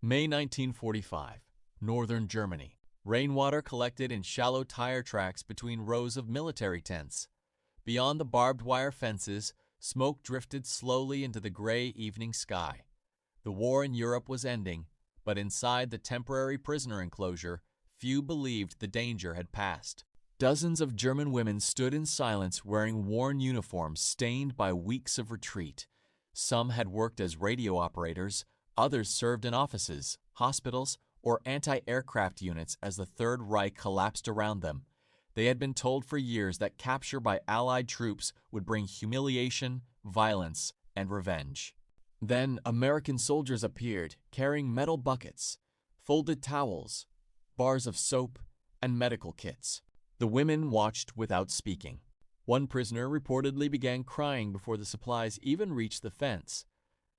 May 1945, Northern Germany. Rainwater collected in shallow tire tracks between rows of military tents. Beyond the barbed wire fences, smoke drifted slowly into the gray evening sky. The war in Europe was ending, but inside the temporary prisoner enclosure, few believed the danger had passed. Dozens of German women stood in silence wearing worn uniforms stained by weeks of retreat. Some had worked as radio operators, others served in offices, hospitals, or anti-aircraft units as the Third Reich collapsed around them. They had been told for years that capture by Allied troops would bring humiliation, violence, and revenge. Then American soldiers appeared, carrying metal buckets, folded towels, bars of soap, and medical kits. The women watched without speaking. One prisoner reportedly began crying before the supplies even reached the fence.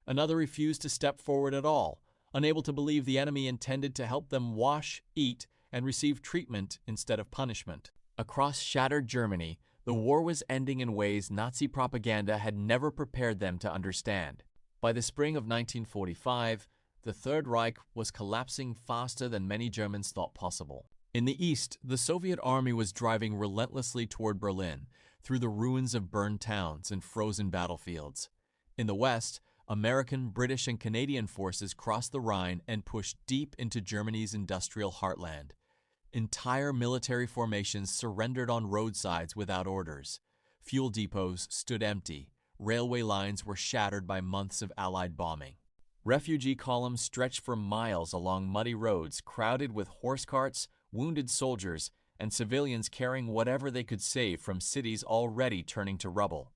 Another refused to step forward at all, unable to believe the enemy intended to help them wash, eat, and receive treatment instead of punishment. Across shattered Germany, the war was ending in ways Nazi propaganda had never prepared them to understand. By the spring of 1945, the Third Reich was collapsing faster than many Germans thought possible. In the east, the Soviet army was driving relentlessly toward Berlin, through the ruins of burned towns and frozen battlefields. In the west, American, British, and Canadian forces crossed the Rhine and pushed deep into Germany's industrial heartland. Entire military formations surrendered on roadsides without orders. Fuel depots stood empty. Railway lines were shattered by months of Allied bombing. Refugee columns stretched for miles along muddy roads, crowded with horse carts, wounded soldiers, and civilians carrying whatever they could save from cities already turning to rubble.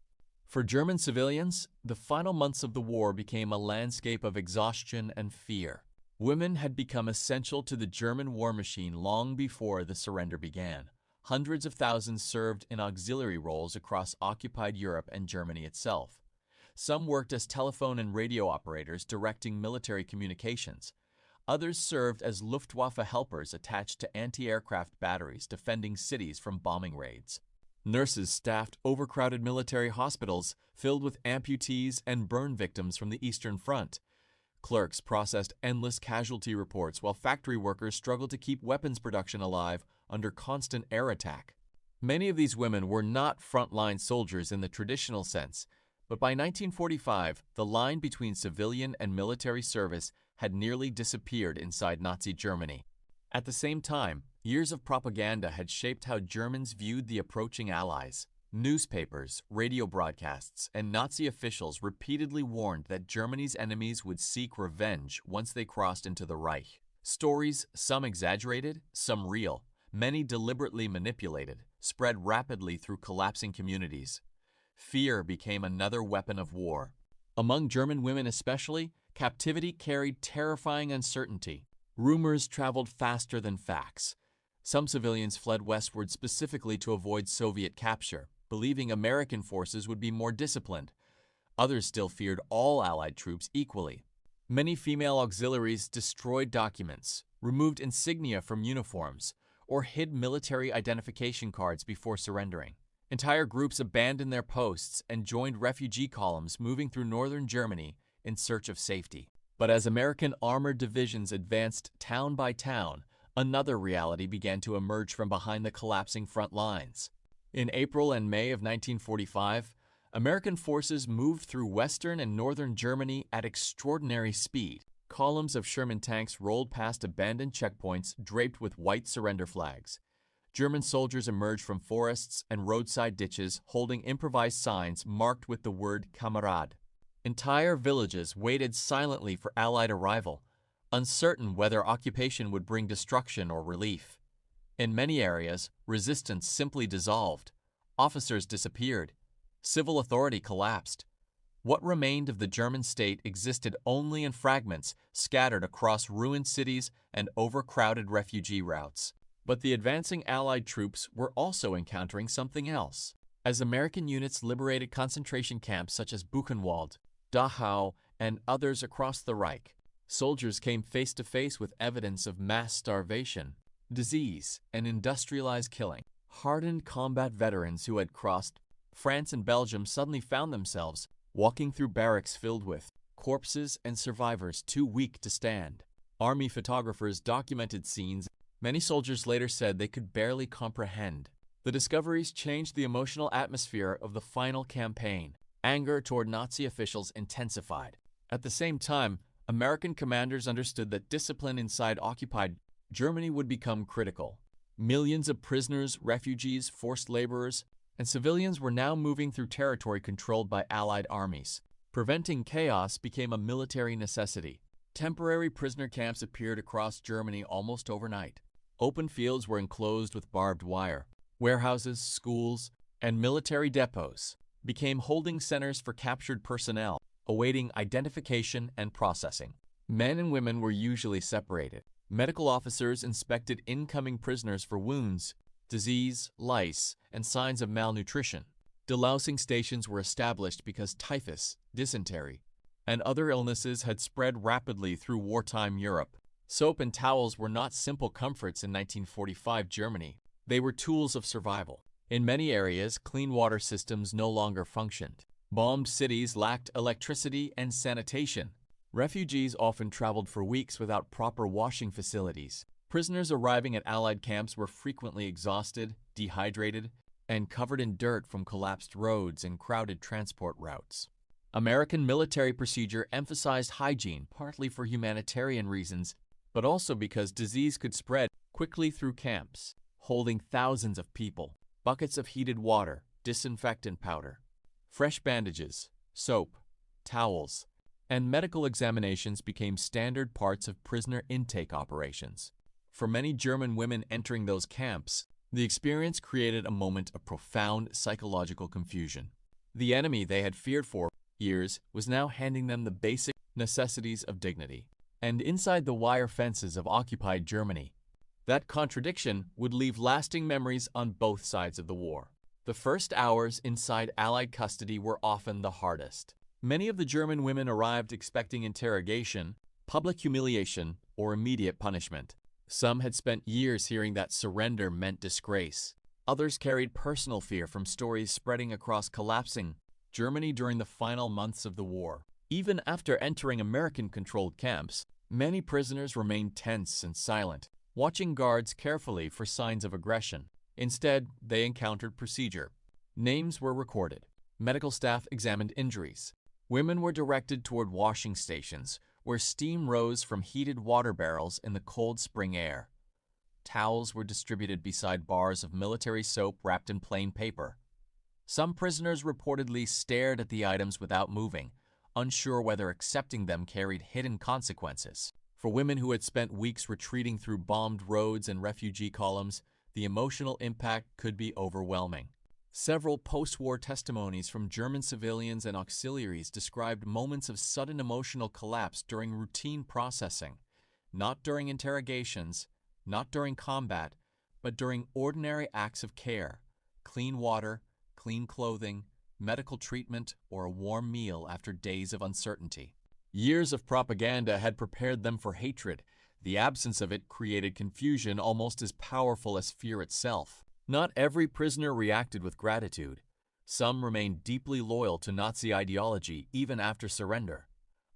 For German civilians, the final months of the war became a landscape of exhaustion and fear. Women had become essential to the German war machine long before the surrender began. Hundreds of thousands served in auxiliary roles across occupied Europe and Germany itself. Some worked as telephone and radio operators directing military communications. Others served as Luftwaffe helpers attached to anti-aircraft batteries defending cities from bombing raids. Nurses staffed overcrowded military hospitals filled with amputees and burn victims from the Eastern Front. Clerks processed endless casualty reports while factory workers struggled to keep weapons production alive under constant air attack. Many of these women were not frontline soldiers in the traditional sense, but by 1945, the line between civilian and military service had nearly disappeared inside Nazi Germany. At the same time, years of propaganda had shaped how Germans viewed the approaching Allies. Newspapers, radio broadcasts, and Nazi officials repeatedly warned that Germany's enemies would seek revenge once they crossed into the Reich. Stories, some exaggerated, some real, many deliberately manipulated, spread rapidly through collapsing communities. Fear became another weapon of war. Among German women especially, captivity carried terrifying uncertainty. Rumors traveled faster than facts. Some civilians fled westward specifically to avoid Soviet capture, believing American forces would be more disciplined. Others still feared all Allied troops equally. Many female auxiliaries destroyed documents, removed insignia from uniforms, or hid military identification cards before surrendering. Entire groups abandoned their posts and joined refugee columns moving through northern Germany in search of safety. But as American armored divisions advanced town by town, another reality began to emerge from behind the collapsing front lines. In April and May of 1945, American forces moved through western and northern Germany at extraordinary speed. Columns of Sherman tanks rolled past abandoned checkpoints draped with white surrender flags. German soldiers emerged from forests and roadside ditches holding improvised signs marked with the word Kamerad. Entire villages waited silently for Allied arrival, uncertain whether occupation would bring destruction or relief. In many areas, resistance simply dissolved. Officers disappeared. Civil authority collapsed. What remained of the German state existed only in fragments scattered across ruined cities and overcrowded refugee routes. But the advancing Allied troops were also encountering something else. As American units liberated concentration camps such as Buchenwald, Dachau, and others across the Reich, soldiers came face to face with evidence of mass starvation, disease, and industrialized killing. Hardened combat veterans who had crossed France and Belgium suddenly found themselves walking through barracks filled with corpses and survivors too weak to stand. Army photographers documented scenes many soldiers later said they could barely comprehend. The discoveries changed the emotional atmosphere of the final campaign. Anger toward Nazi officials intensified. At the same time, American commanders understood that discipline inside occupied Germany would become critical. Millions of prisoners, refugees, forced laborers, and civilians were now moving through territory controlled by Allied armies. Preventing chaos became a military necessity. Temporary prisoner camps appeared across Germany almost overnight. Open fields were enclosed with barbed wire. Warehouses, schools, and military depots became holding centers for captured personnel, awaiting identification and processing. Men and women were usually separated. Medical officers inspected incoming prisoners for wounds, disease, lice, and signs of malnutrition. Delousing stations were established because typhus, dysentery, and other illnesses had spread rapidly through wartime Europe. Soap and towels were not simple comforts in 1945 Germany. They were tools of survival. In many areas, clean water systems no longer functioned. Bombed cities lacked electricity and sanitation. Refugees often traveled for weeks without proper washing facilities. Prisoners arriving at Allied camps were frequently exhausted, dehydrated, and covered in dirt from collapsed roads and crowded transport routes. American military procedure emphasized hygiene, partly for humanitarian reasons, but also because disease could spread quickly through camps, holding thousands of people. Buckets of heated water, disinfectant powder, fresh bandages, soap, towels, and medical examinations became standard parts of prisoner intake operations. For many German women entering those camps, the experience created a moment of profound psychological confusion. The enemy they had feared for years was now handing them the basic necessities of dignity. And inside the wire fences of occupied Germany, that contradiction would leave lasting memories on both sides of the war. The first hours inside Allied custody were often the hardest. Many of the German women arrived expecting interrogation, public humiliation, or immediate punishment. Some had spent years hearing that surrender meant disgrace. Others carried personal fear from stories spreading across collapsing Germany during the final months of the war. Even after entering American-controlled camps, many prisoners remained tense and silent, watching guards carefully for signs of aggression. Instead, they encountered procedure. Names were recorded. Medical staff examined injuries. Women were directed toward washing stations, where steam rose from heated water barrels in the cold spring air. Towels were distributed beside bars of military soap wrapped in plain paper. Some prisoners reportedly stared at the items without moving, unsure whether accepting them carried hidden consequences. For women who had spent weeks retreating through bombed roads and refugee columns, the emotional impact could be overwhelming. Several post-war testimonies from German civilians and auxiliaries described moments of sudden emotional collapse during routine processing, not during interrogations, not during combat, but during ordinary acts of care: clean water, clean clothing, medical treatment, or a warm meal after days of uncertainty. Years of propaganda had prepared them for hatred. The absence of it created confusion almost as powerful as fear itself. Not every prisoner reacted with gratitude. Some remained deeply loyal to Nazi ideology even after surrender.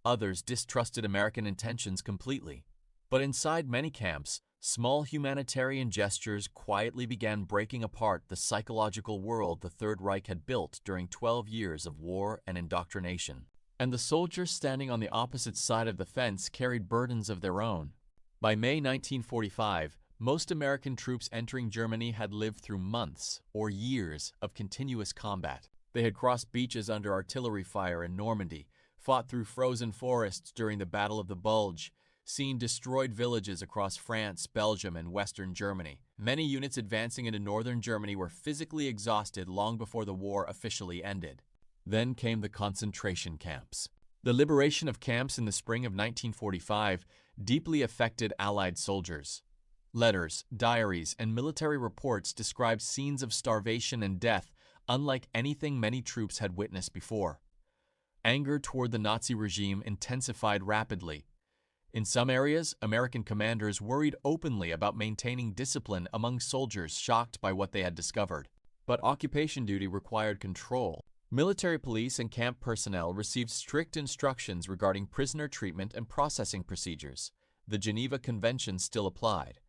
Others distrusted American intentions completely. But inside many camps, small humanitarian gestures quietly began breaking apart the psychological world the Third Reich had built during 12 years of war and indoctrination. And the soldiers standing on the opposite side of the fence carried burdens of their own. By May 1945, most American troops entering Germany had lived through months or years of continuous combat. They had crossed beaches under artillery fire in Normandy, fought through frozen forests during the Battle of the Bulge, seen destroyed villages across France, Belgium, and Western Germany. Many units advancing into northern Germany were physically exhausted long before the war officially ended. Then came the concentration camps. The liberation of camps in the spring of 1945 deeply affected Allied soldiers. Letters, diaries, and military reports described scenes of starvation and death unlike anything many troops had witnessed before. Anger toward the Nazi regime intensified rapidly. In some areas, American commanders worried openly about maintaining discipline among soldiers shocked by what they had discovered. But occupation duty required control. Military police and camp personnel received strict instructions regarding prisoner treatment and processing procedures. the Geneva Convention still applied.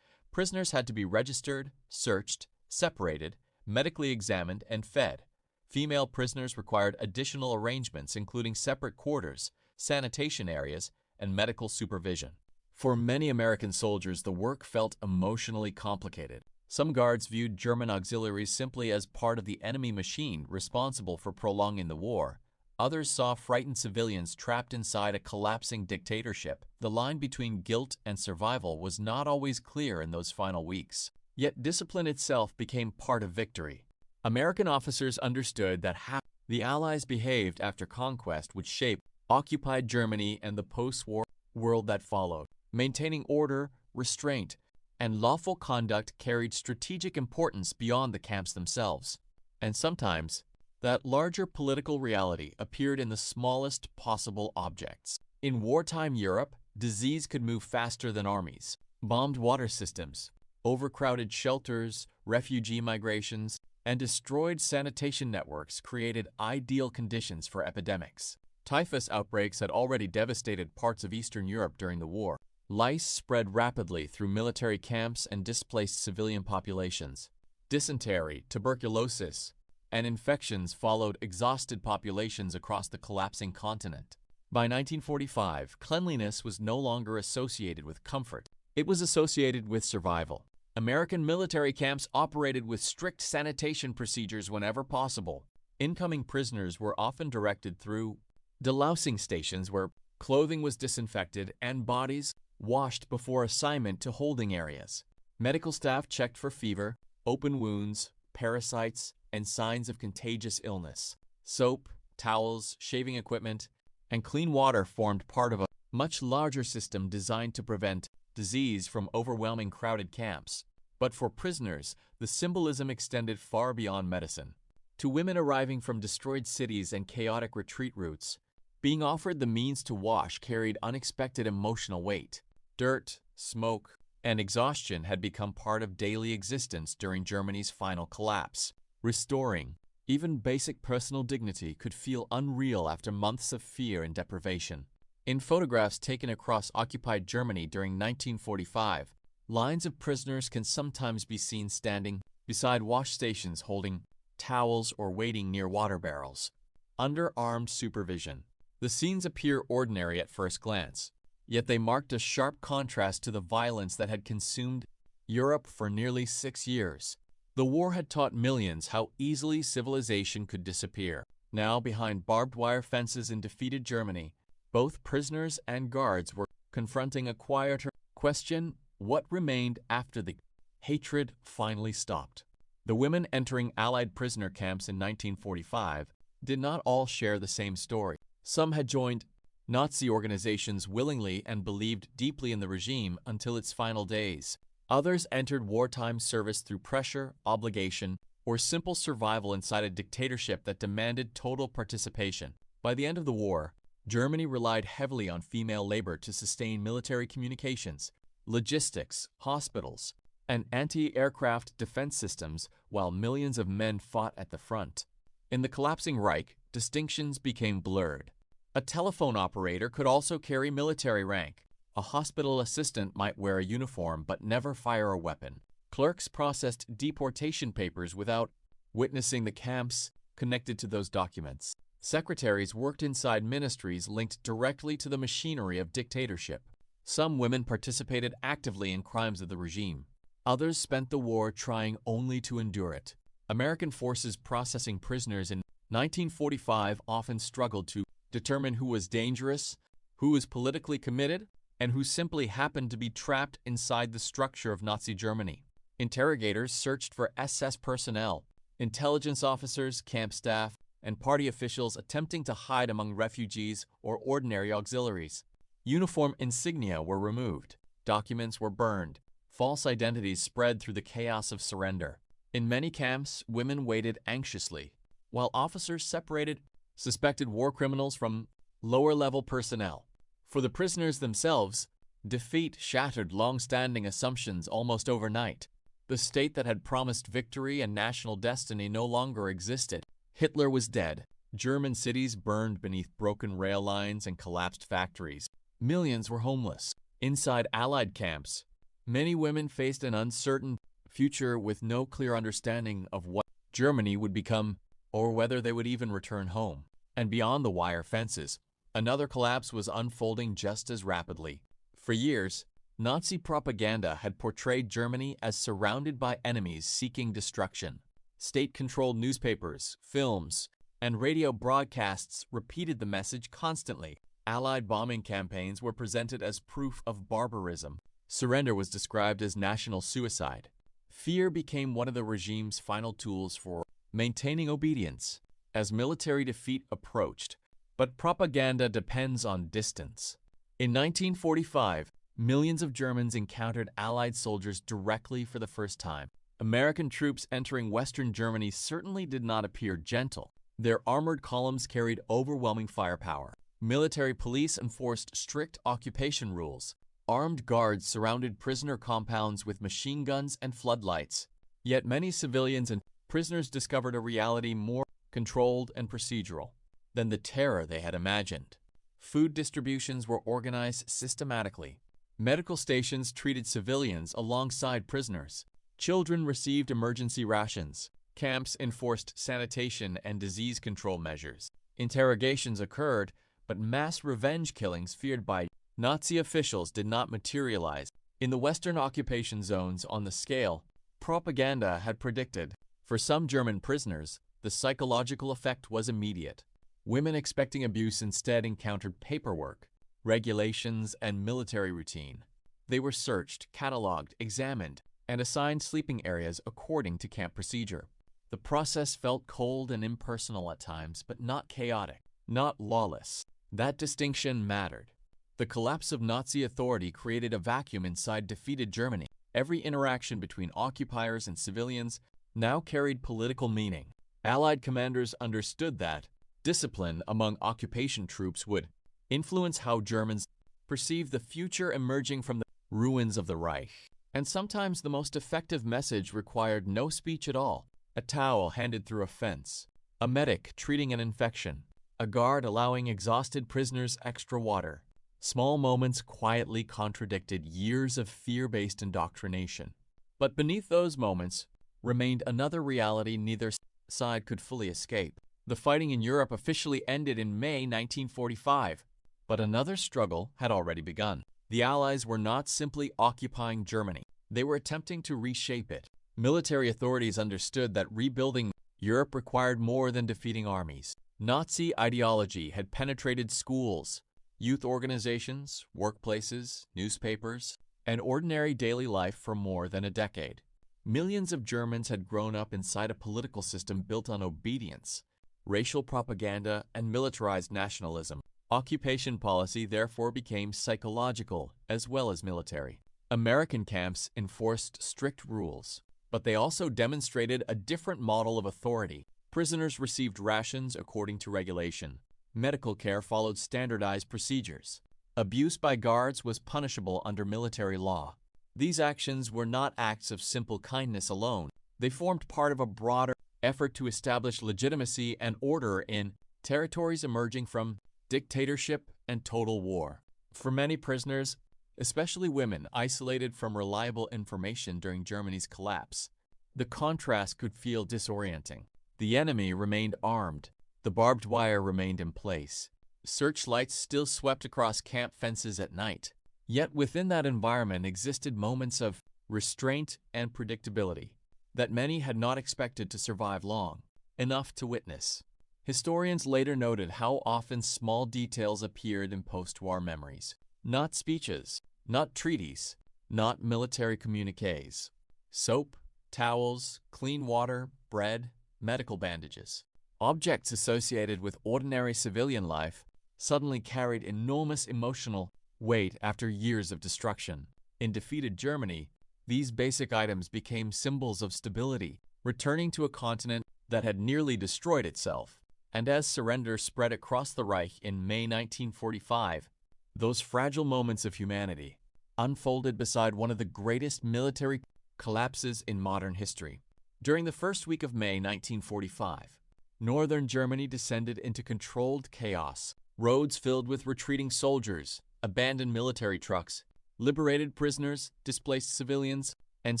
Prisoners had to be registered, searched, separated, medically examined, and fed. Female prisoners required additional arrangements including separate quarters, sanitation areas, and medical supervision. For many American soldiers, the work felt emotionally complicated. Some guards viewed German auxiliaries simply as part of the enemy machine responsible for prolonging the war. Others saw frightened civilians trapped inside a collapsing dictatorship. The line between guilt and survival was not always clear in those final weeks. Yet discipline itself became part of victory. American officers understood that how the Allies behaved after conquest would shape occupied Germany and the post-war world that followed. Maintaining order, restraint, and lawful conduct carried strategic importance beyond the camps themselves. And sometimes, that larger political reality appeared in the smallest possible objects. In wartime Europe, disease could move faster than armies. Bombed water systems, overcrowded shelters, refugee migrations, and destroyed sanitation networks created ideal conditions for epidemics. Typhus outbreaks had already devastated parts of Eastern Europe during the war. Lice spread rapidly through military camps and displaced civilian populations. Dysentery, tuberculosis, and infections followed exhausted populations across the collapsing continent. By 1945, cleanliness was no longer associated with comfort. It was associated with survival. American military camps operated with strict sanitation procedures whenever possible. Incoming prisoners were often directed through delousing stations where clothing was disinfected and bodies washed before assignment to holding areas. Medical staff checked for fever, open wounds, parasites, and signs of contagious illness. Soap, towels, shaving equipment, and clean water formed part of a much larger system designed to prevent disease from overwhelming crowded camps. But for prisoners, the symbolism extended far beyond medicine. To women arriving from destroyed cities and chaotic retreat routes, being offered the means to wash carried unexpected emotional weight. Dirt, smoke, and exhaustion had become part of daily existence during Germany's final collapse. Restoring even basic personal dignity could feel unreal after months of fear and deprivation. In photographs taken across occupied Germany during 1945, lines of prisoners can sometimes be seen standing beside wash stations holding towels or waiting near water barrels. Under armed supervision, the scenes appear ordinary at first glance, yet they marked a sharp contrast to the violence that had consumed Europe for nearly 6 years. The war had taught millions how easily civilization could disappear. Now, behind barbed wire fences in defeated Germany, both prisoners and guards were confronting a quieter question: what remained after the hatred finally stopped? The women entering Allied prisoner camps in 1945 did not all share the same story. Some had joined Nazi organizations willingly and believed deeply in the regime until its final days. Others entered wartime service through pressure, obligation, or simple survival inside a dictatorship that demanded total participation. By the end of the war, Germany relied heavily on female labor to sustain military communications, logistics, hospitals, and anti-aircraft defense systems while millions of men fought at the front. In the collapsing Reich, distinctions became blurred. A telephone operator could also carry military rank. A hospital assistant might wear a uniform but never fire a weapon. Clerks processed deportation papers without witnessing the camps connected to those documents. Secretaries worked inside ministries linked directly to the machinery of dictatorship. Some women participated actively in crimes of the regime. Others spent the war trying only to endure it. American forces processing prisoners in 1945 often struggled to determine who was dangerous, who was politically committed, and who simply happened to be trapped inside the structure of Nazi Germany. Interrogators searched for SS personnel, intelligence officers, camp staff, and party officials attempting to hide among refugees or ordinary auxiliaries. Uniform insignia were removed, documents were burned, false identities spread through the chaos of surrender. In many camps, women waited anxiously, while officers separated suspected war criminals from lower-level personnel. For the prisoners themselves, defeat shattered long-standing assumptions almost overnight. The state that had promised victory and national destiny no longer existed. Hitler was dead. German cities burned beneath broken rail lines and collapsed factories. Millions were homeless. Inside Allied camps, many women faced an uncertain future with no clear understanding of what Germany would become or whether they would even return home. And beyond the wire fences, another collapse was unfolding just as rapidly. For years, Nazi propaganda had portrayed Germany as surrounded by enemies seeking destruction. State-controlled newspapers, films, and radio broadcasts repeated the message constantly. Allied bombing campaigns were presented as proof of barbarism. Surrender was described as national suicide. Fear became one of the regime's final tools for maintaining obedience as military defeat approached. But propaganda depends on distance. In 1945, millions of Germans encountered Allied soldiers directly for the first time. American troops entering Western Germany certainly did not appear gentle. Their armored columns carried overwhelming firepower. Military police enforced strict occupation rules. Armed guards surrounded prisoner compounds with machine guns and floodlights. Yet many civilians and prisoners discovered a reality more controlled and procedural than the terror they had imagined. Food distributions were organized systematically. Medical stations treated civilians alongside prisoners. Children received emergency rations. Camps enforced sanitation and disease control measures. Interrogations occurred, but mass revenge killings feared by Nazi officials did not materialize in the Western occupation zones on the scale propaganda had predicted. For some German prisoners, the psychological effect was immediate. Women expecting abuse instead encountered paperwork, regulations, and military routine. They were searched, catalogued, examined, and assigned sleeping areas according to camp procedure. The process felt cold and impersonal at times, but not chaotic, not lawless. That distinction mattered. The collapse of Nazi authority created a vacuum inside defeated Germany. Every interaction between occupiers and civilians now carried political meaning. Allied commanders understood that discipline among occupation troops would influence how Germans perceived the future emerging from the ruins of the Reich. And sometimes the most effective message required no speech at all. A towel handed through a fence, a medic treating an infection, a guard allowing exhausted prisoners extra water. Small moments quietly contradicted years of fear-based indoctrination. But beneath those moments remained another reality neither side could fully escape. The fighting in Europe officially ended in May 1945, but another struggle had already begun. The Allies were not simply occupying Germany. They were attempting to reshape it. Military authorities understood that rebuilding Europe required more than defeating armies. Nazi ideology had penetrated schools, youth organizations, workplaces, newspapers, and ordinary daily life for more than a decade. Millions of Germans had grown up inside a political system built on obedience, racial propaganda, and militarized nationalism. Occupation policy therefore became psychological as well as military. American camps enforced strict rules, but they also demonstrated a different model of authority. Prisoners received rations according to regulation. Medical care followed standardized procedures. Abuse by guards was punishable under military law. These actions were not acts of simple kindness alone. They formed part of a broader effort to establish legitimacy and order in territories emerging from dictatorship and total war. For many prisoners, especially women isolated from reliable information during Germany's collapse, the contrast could feel disorienting. The enemy remained armed. The barbed wire remained in place. Searchlights still swept across camp fences at night. Yet within that environment existed moments of restraint and predictability that many had not expected to survive long enough to witness. Historians later noted how often small details appeared in post-war memories. Not speeches, not treaties, not military communiques. Soap, towels, clean water, bread, medical bandages. Objects associated with ordinary civilian life suddenly carried enormous emotional weight after years of destruction. In defeated Germany, these basic items became symbols of stability, returning to a continent that had nearly destroyed itself. And as surrender spread across the Reich in May 1945, those fragile moments of humanity unfolded beside one of the greatest military collapses in modern history. During the first week of May 1945, northern Germany descended into controlled chaos. Roads filled with retreating soldiers, abandoned military trucks, liberated prisoners, displaced civilians, and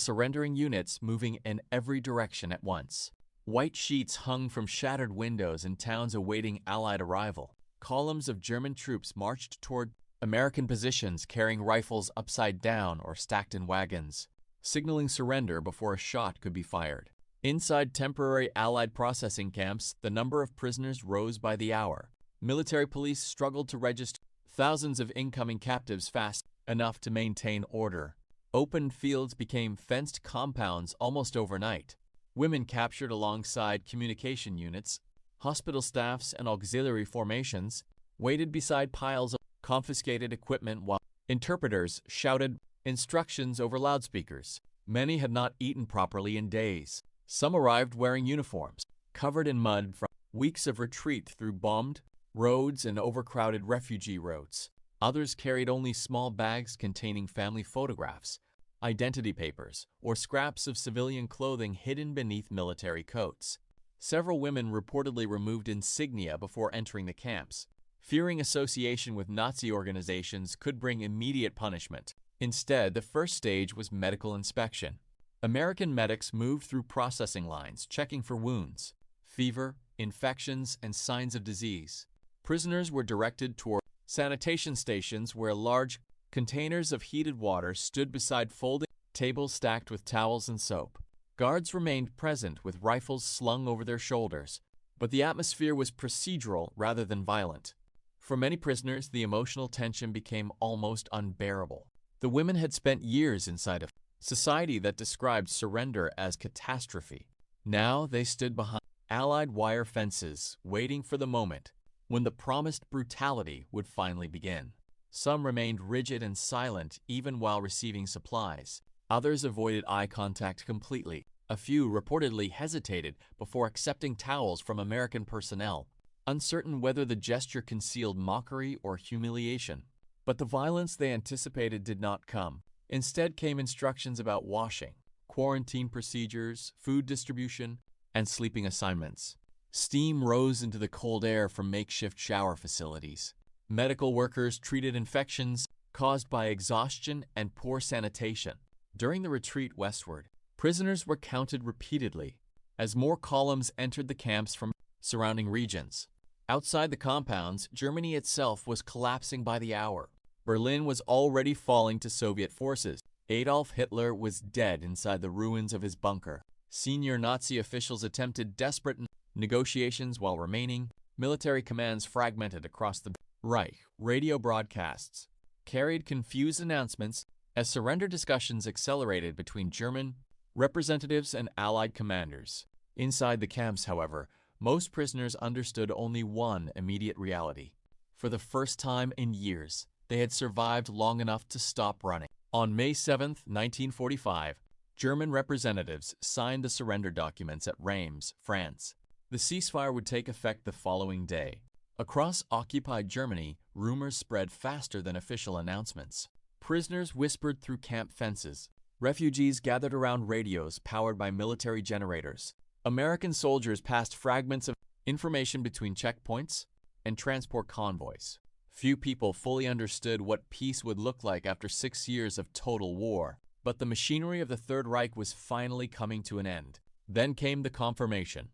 surrendering units moving in every direction at once. White sheets hung from shattered windows in towns awaiting Allied arrival. Columns of German troops marched toward American positions carrying rifles upside down or stacked in wagons, signaling surrender before a shot could be fired. Inside temporary Allied processing camps, the number of prisoners rose by the hour. Military police struggled to register thousands of incoming captives fast enough to maintain order. Open fields became fenced compounds almost overnight. Women captured alongside communication units, hospital staffs, and auxiliary formations waited beside piles of confiscated equipment while interpreters shouted instructions over loudspeakers. Many had not eaten properly in days. Some arrived wearing uniforms, covered in mud from weeks of retreat through bombed roads and overcrowded refugee roads. Others carried only small bags containing family photographs, identity papers, or scraps of civilian clothing hidden beneath military coats. Several women reportedly removed insignia before entering the camps, fearing association with Nazi organizations could bring immediate punishment. Instead, the first stage was medical inspection. American medics moved through processing lines, checking for wounds, fever, infections, and signs of disease. Prisoners were directed toward sanitation stations where large containers of heated water stood beside folding tables stacked with towels and soap. Guards remained present with rifles slung over their shoulders, but the atmosphere was procedural rather than violent. For many prisoners, the emotional tension became almost unbearable. The women had spent years inside a society that described surrender as catastrophe. Now they stood behind Allied wire fences, waiting for the moment when the promised brutality would finally begin. Some remained rigid and silent even while receiving supplies. Others avoided eye contact completely. A few reportedly hesitated before accepting towels from American personnel, uncertain whether the gesture concealed mockery or humiliation. But the violence they anticipated did not come. Instead came instructions about washing, quarantine procedures, food distribution, and sleeping assignments. Steam rose into the cold air from makeshift shower facilities. Medical workers treated infections caused by exhaustion and poor sanitation. During the retreat westward, prisoners were counted repeatedly as more columns entered the camps from surrounding regions. Outside the compounds, Germany itself was collapsing by the hour. Berlin was already falling to Soviet forces. Adolf Hitler was dead inside the ruins of his bunker. Senior Nazi officials attempted desperate negotiations while remaining military commands fragmented across the Reich. Radio broadcasts carried confused announcements as surrender discussions accelerated between German representatives and Allied commanders. Inside the camps, however, most prisoners understood only one immediate reality. For the first time in years, they had survived long enough to stop running. On May 7, 1945, German representatives signed the surrender documents at Reims, France. The ceasefire would take effect the following day. Across occupied Germany, rumors spread faster than official announcements. Prisoners whispered through camp fences. Refugees gathered around radios powered by military generators. American soldiers passed fragments of information between checkpoints and transport convoys. Few people fully understood what peace would look like after 6 years of total war. But the machinery of the Third Reich was finally coming to an end. Then came the confirmation.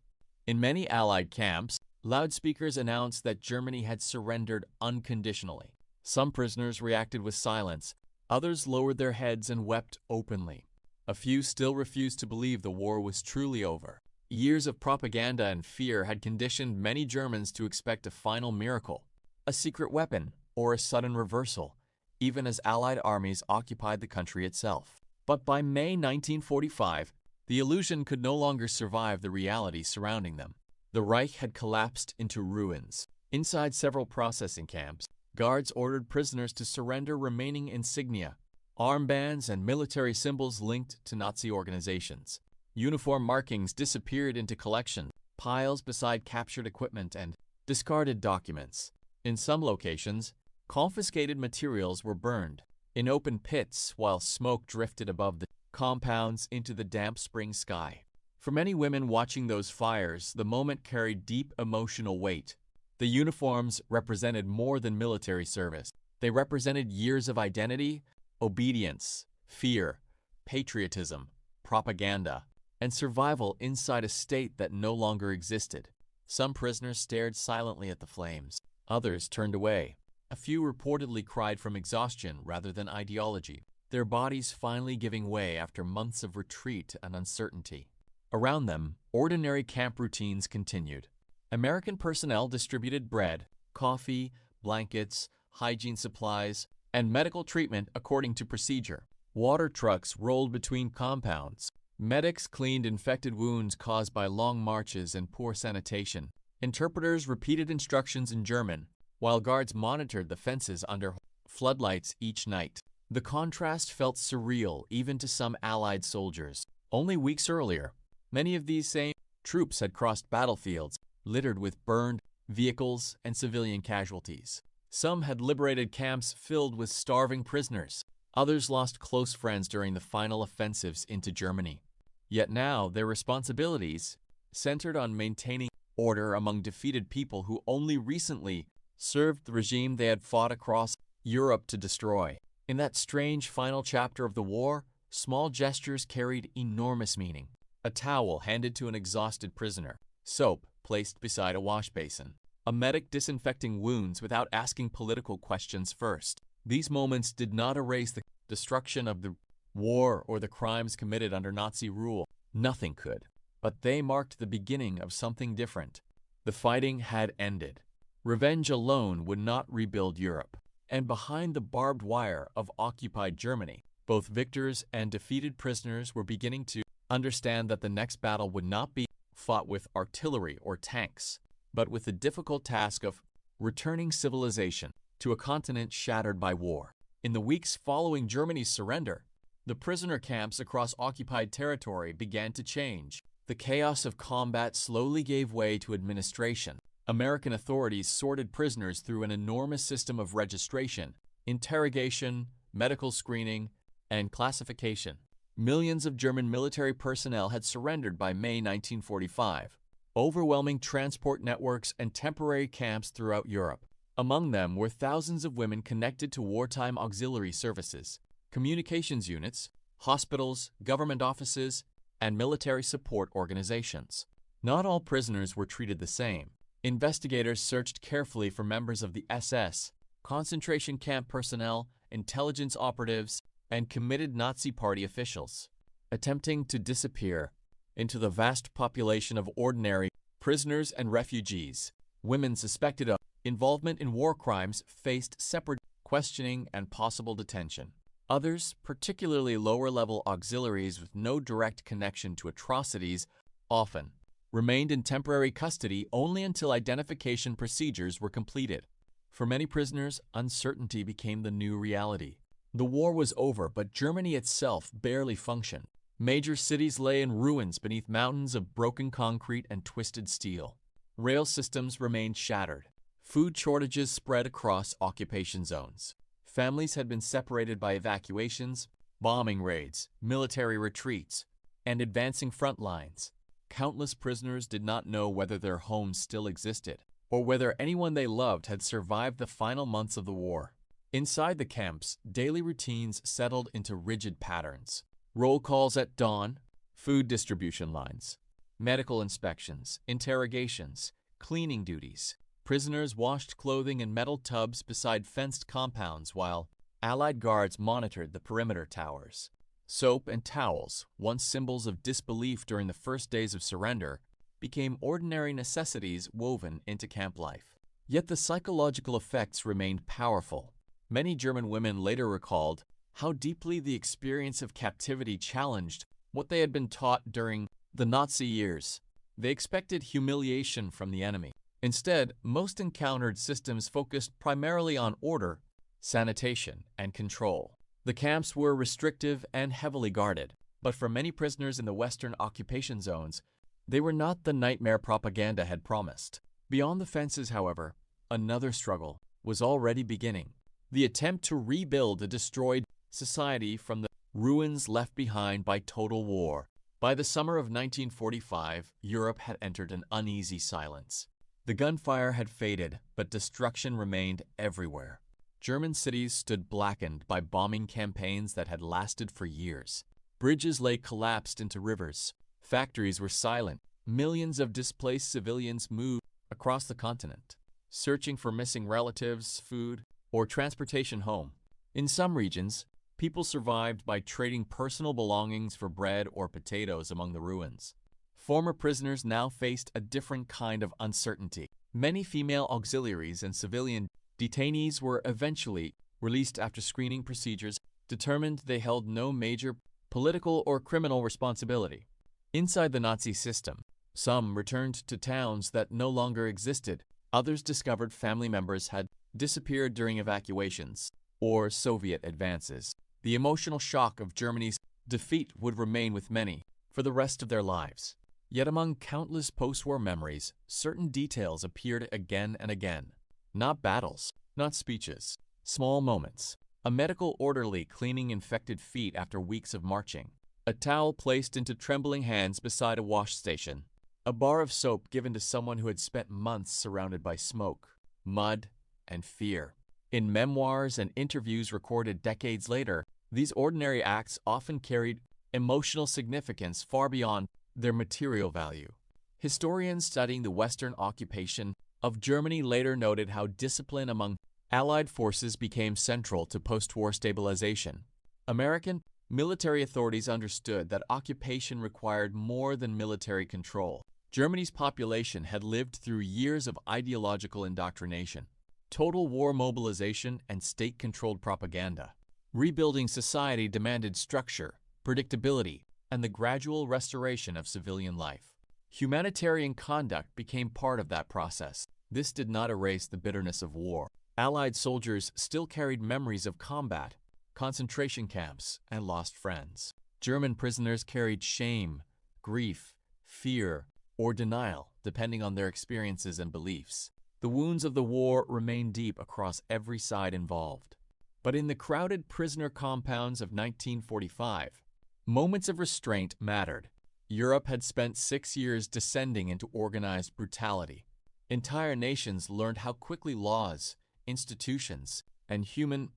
In many Allied camps, loudspeakers announced that Germany had surrendered unconditionally. Some prisoners reacted with silence. Others lowered their heads and wept openly. A few still refused to believe the war was truly over. Years of propaganda and fear had conditioned many Germans to expect a final miracle, a secret weapon, or a sudden reversal, even as Allied armies occupied the country itself. But by May 1945, the illusion could no longer survive the reality surrounding them. The Reich had collapsed into ruins. Inside several processing camps, guards ordered prisoners to surrender remaining insignia, armbands, and military symbols linked to Nazi organizations. Uniform markings disappeared into collection piles beside captured equipment and discarded documents. In some locations, confiscated materials were burned in open pits while smoke drifted above the compounds into the damp spring sky. For many women watching those fires, the moment carried deep emotional weight. The uniforms represented more than military service. They represented years of identity, obedience, fear, patriotism, propaganda, and survival inside a state that no longer existed. Some prisoners stared silently at the flames. Others turned away. A few reportedly cried from exhaustion rather than ideology, their bodies finally giving way after months of retreat and uncertainty. Around them, ordinary camp routines continued. American personnel distributed bread, coffee, blankets, hygiene supplies, and medical treatment according to procedure. Water trucks rolled between compounds. Medics cleaned infected wounds caused by long marches and poor sanitation. Interpreters repeated instructions in German, while guards monitored the fences under floodlights each night. The contrast felt surreal even to some Allied soldiers. Only weeks earlier, many of these same troops had crossed battlefields littered with burned vehicles and civilian casualties. Some had liberated camps filled with starving prisoners. Others lost close friends during the final offensives into Germany. Yet now their responsibilities centered on maintaining order among defeated people who only recently served the regime they had fought across Europe to destroy. In that strange final chapter of the war, small gestures carried enormous meaning. A towel handed to an exhausted prisoner, soap placed beside a wash basin, a medic disinfecting wounds without asking political questions first. These moments did not erase the destruction of the war or the crimes committed under Nazi rule. Nothing could. But they marked the beginning of something different. The fighting had ended. Revenge alone would not rebuild Europe. And behind the barbed wire of occupied Germany, both victors and defeated prisoners were beginning to understand that the next battle would not be fought with artillery or tanks, but with the difficult task of returning civilization to a continent shattered by war. In the weeks following Germany's surrender, the prisoner camps across occupied territory began to change. The chaos of combat slowly gave way to administration. American authorities sorted prisoners through an enormous system of registration, interrogation, medical screening, and classification. Millions of German military personnel had surrendered by May 1945, overwhelming transport networks and temporary camps throughout Europe. Among them were thousands of women connected to wartime auxiliary services, communications units, hospitals, government offices, and military support organizations. Not all prisoners were treated the same. Investigators searched carefully for members of the SS, concentration camp personnel, intelligence operatives, and committed Nazi Party officials, attempting to disappear into the vast population of ordinary prisoners and refugees. Women suspected of involvement in war crimes faced separate questioning and possible detention. Others, particularly lower-level auxiliaries with no direct connection to atrocities, often remained in temporary custody only until identification procedures were completed. For many prisoners, uncertainty became the new reality. The war was over, but Germany itself barely functioned. Major cities lay in ruins beneath mountains of broken concrete and twisted steel. Rail systems remained shattered. Food shortages spread across occupation zones. Families had been separated by evacuations, bombing raids, military retreats, and advancing front lines. Countless prisoners did not know whether their homes still existed, or whether anyone they loved had survived the final months of the war. Inside the camps, daily routines settled into rigid patterns. Roll calls at dawn, food distribution lines, medical inspections, interrogations, cleaning duties. Prisoners washed clothing in metal tubs beside fenced compounds while Allied guards monitored the perimeter towers. Soap and towels, once symbols of disbelief during the first days of surrender, became ordinary necessities woven into camp life. Yet the psychological effects remained powerful. Many German women later recalled how deeply the experience of captivity challenged what they had been taught during the Nazi years. They expected humiliation from the enemy. Instead, most encountered systems focused primarily on order, sanitation, and control. The camps were restrictive and heavily guarded, but for many prisoners in the Western occupation zones, they were not the nightmare propaganda had promised. Beyond the fences, however, another struggle was already beginning. The attempt to rebuild a destroyed society from the ruins left behind by total war. By the summer of 1945, Europe had entered an uneasy silence. The gunfire had faded, but destruction remained everywhere. German cities stood blackened by bombing campaigns that had lasted for years. Bridges lay collapsed into rivers. Factories were silent. Millions of displaced civilians moved across the continent, searching for missing relatives, food, or transportation home. In some regions, people survived by trading personal belongings for bread or potatoes among the ruins. Former prisoners now faced a different kind of uncertainty. Many female auxiliaries and civilian detainees were eventually released after screening procedures determined they held no major political or criminal responsibility. Inside the Nazi system, some returned to towns that no longer existed. Others discovered family members had disappeared during evacuations or Soviet advances. The emotional shock of Germany's defeat would remain with many for the rest of their lives. Yet among countless post-war memories, certain details appeared again and again. Not battles, not speeches, small moments. A medical orderly cleaning infected feet after weeks of marching. A towel placed into trembling hands beside a wash station. A bar of soap given to someone who had spent months surrounded by smoke, mud, and fear. In memoirs and interviews recorded decades later, these ordinary acts often carried emotional significance far beyond their material value. Historians studying the Western occupation of Germany later noted how discipline among Allied forces became central to post-war stabilization. American military authorities understood that occupation required more than military control. Germany's population had lived through years of ideological indoctrination, total war mobilization, and state-controlled propaganda. Rebuilding society demanded structure, predictability, and the gradual restoration of civilian life. Humanitarian conduct became part of that process. This did not erase the bitterness of war. Allied soldiers still carried memories of combat, concentration camps, and lost friends. German prisoners carried shame, grief, fear, or denial, depending on their experiences and beliefs. The wounds of the war remained deep across every side involved. But in the crowded prisoner compounds of 1945, moments of restraint mattered. Europe had spent 6 years descending into organized brutality. Entire nations learned how quickly laws, institutions, and human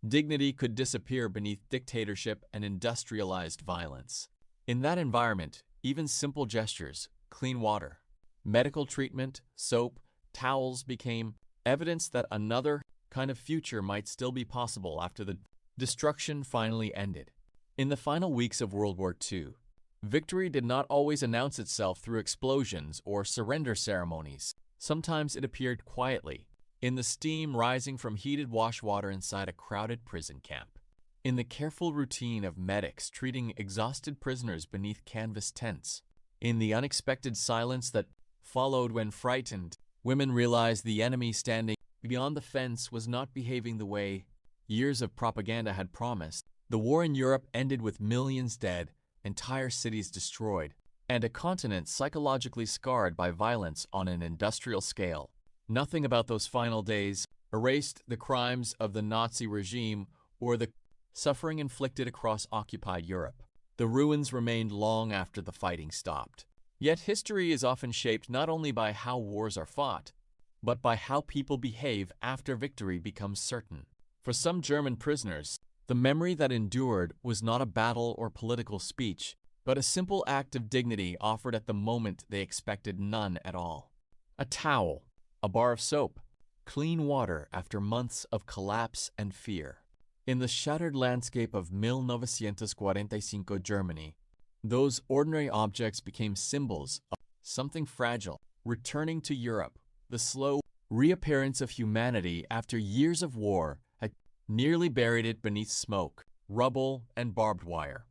dignity could disappear beneath dictatorship and industrialized violence. In that environment, even simple gestures, clean water, medical treatment, soap, towels became evidence that another kind of future might still be possible after the destruction finally ended. In the final weeks of World War II, victory did not always announce itself through explosions or surrender ceremonies. Sometimes it appeared quietly, in the steam rising from heated wash water inside a crowded prison camp, in the careful routine of medics treating exhausted prisoners beneath canvas tents, in the unexpected silence that followed when frightened women realized the enemy standing beyond the fence was not behaving the way years of propaganda had promised. The war in Europe ended with millions dead, entire cities destroyed, and a continent psychologically scarred by violence on an industrial scale. Nothing about those final days erased the crimes of the Nazi regime or the suffering inflicted across occupied Europe. The ruins remained long after the fighting stopped. Yet history is often shaped not only by how wars are fought, but by how people behave after victory becomes certain. For some German prisoners, the memory that endured was not a battle or political speech, but a simple act of dignity offered at the moment they expected none at all. A towel, a bar of soap, clean water after months of collapse and fear. In the shattered landscape of 1945 Germany, those ordinary objects became symbols of something fragile, returning to Europe. The slow reappearance of humanity after years of war had nearly buried it beneath smoke, rubble, and barbed wire.